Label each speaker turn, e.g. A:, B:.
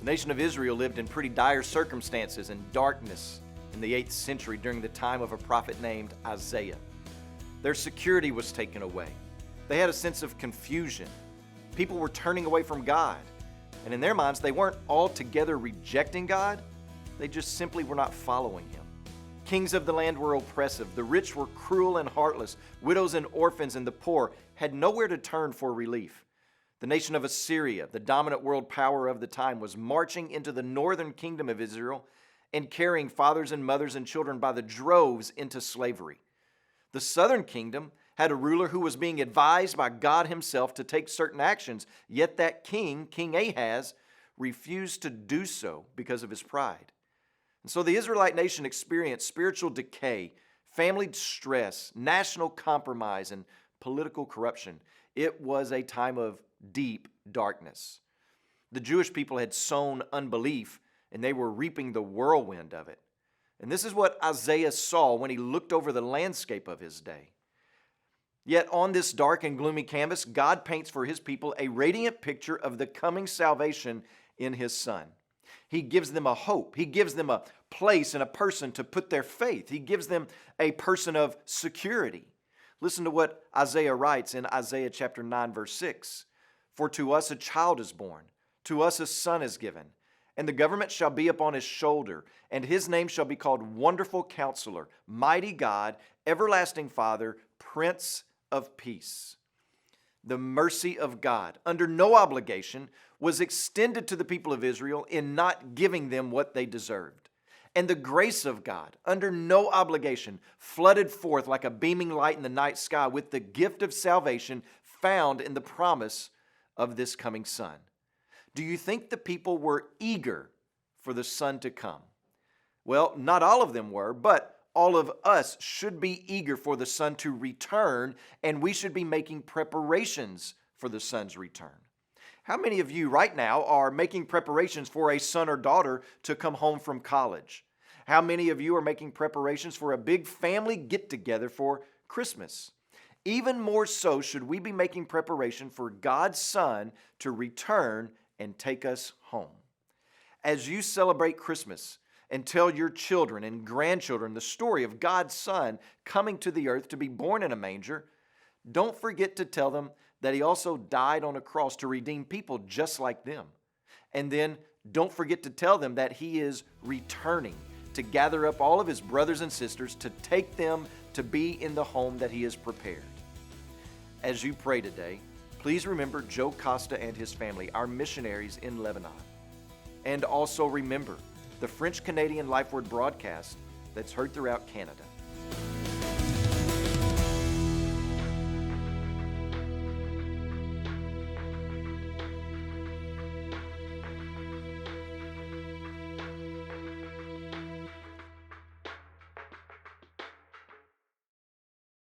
A: The nation of Israel lived in pretty dire circumstances and darkness in the 8th century during the time of a prophet named Isaiah. Their security was taken away. They had a sense of confusion. People were turning away from God. And in their minds, they weren't altogether rejecting God. They just simply were not following Him. Kings of the land were oppressive. The rich were cruel and heartless. Widows and orphans and the poor had nowhere to turn for relief. The nation of Assyria, the dominant world power of the time, was marching into the northern kingdom of Israel and carrying fathers and mothers and children by the droves into slavery. The southern kingdom had a ruler who was being advised by God Himself to take certain actions, yet that king, King Ahaz, refused to do so because of his pride. And so the Israelite nation experienced spiritual decay, family distress, national compromise, and political corruption. It was a time of deep darkness. The Jewish people had sown unbelief, and they were reaping the whirlwind of it. And this is what Isaiah saw when he looked over the landscape of his day. Yet on this dark and gloomy canvas, God paints for His people a radiant picture of the coming salvation in His Son. He gives them a hope. He gives them a place and a person to put their faith. He gives them a person of security. Listen to what Isaiah writes in Isaiah chapter 9, verse 6. For to us a child is born, to us a son is given, and the government shall be upon His shoulder, and His name shall be called Wonderful Counselor, Mighty God, Everlasting Father, Prince of Peace. The mercy of God, under no obligation, was extended to the people of Israel in not giving them what they deserved. And the grace of God, under no obligation, flooded forth like a beaming light in the night sky with the gift of salvation found in the promise of this coming Son. Do you think the people were eager for the Son to come? Well, not all of them were, but all of us should be eager for the Son to return, and we should be making preparations for the Son's return. How many of you right now are making preparations for a son or daughter to come home from college? How many of you are making preparations for a big family get-together for Christmas? Even more so should we be making preparation for God's Son to return and take us home. As you celebrate Christmas and tell your children and grandchildren the story of God's Son coming to the earth to be born in a manger, don't forget to tell them that He also died on a cross to redeem people just like them. And then don't forget to tell them that He is returning to gather up all of His brothers and sisters to take them to be in the home that He has prepared. As you pray today, please remember Joe Costa and his family, our missionaries in Lebanon. And also remember the French-Canadian Life Word broadcast that's heard throughout Canada.